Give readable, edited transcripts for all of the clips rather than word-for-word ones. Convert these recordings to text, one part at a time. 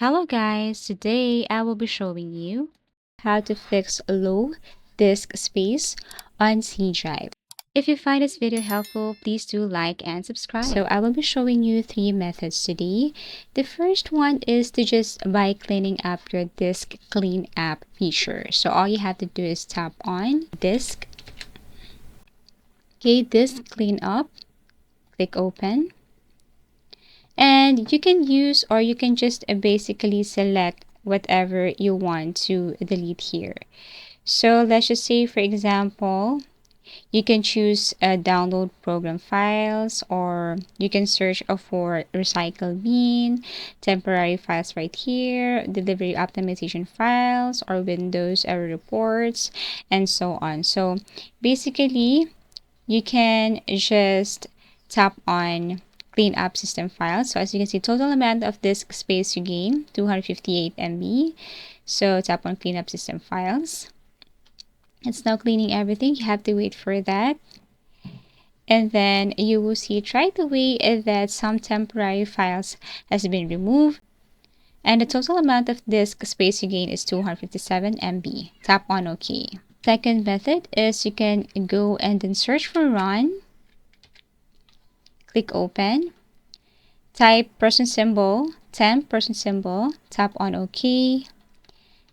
Hello guys, today I will be showing you how to fix low disk space on C drive. If you find this video helpful, please do like and subscribe. So I will be showing you 3 methods today. The first one is to just by cleaning up your disk clean app feature. So all you have to do is tap on disk. Okay, disk clean up, click open. And you can use or you can just basically select whatever you want to delete here. So let's just say, for example, you can choose download program files, or you can search for recycle bin, temporary files right here, delivery optimization files, or Windows error reports, and so on. So basically, you can just tap on clean up system files. So as you can see, total amount of disk space you gain 258 MB. So tap on clean up system files. It's now cleaning everything. You have to wait for that. And then you will see right away that some temporary files has been removed. And the total amount of disk space you gain is 257 MB. Tap on OK. Second method is you can go and then search for run. Click open. Type temp person symbol, tap on OK.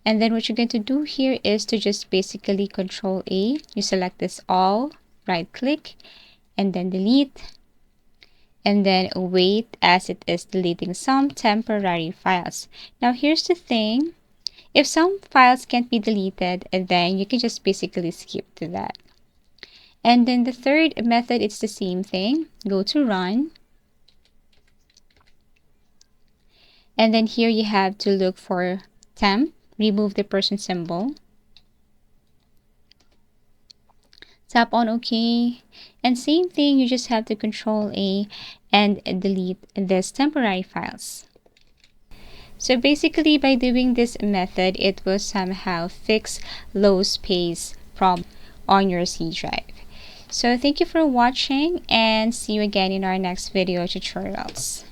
And then what you're going to do here is to just basically Control A. You select this all, right click, and then delete. And then wait as it is deleting some temporary files. Now here's the thing. If some files can't be deleted, then you can just basically skip to that. And then the third method, it's the same thing. Go to run. And then here you have to look for temp, remove the person symbol. Tap on OK. And same thing, you just have to Control A and delete these temporary files. So basically by doing this method, it will somehow fix low space problem on your C drive. So thank you for watching and see you again in our next video tutorials.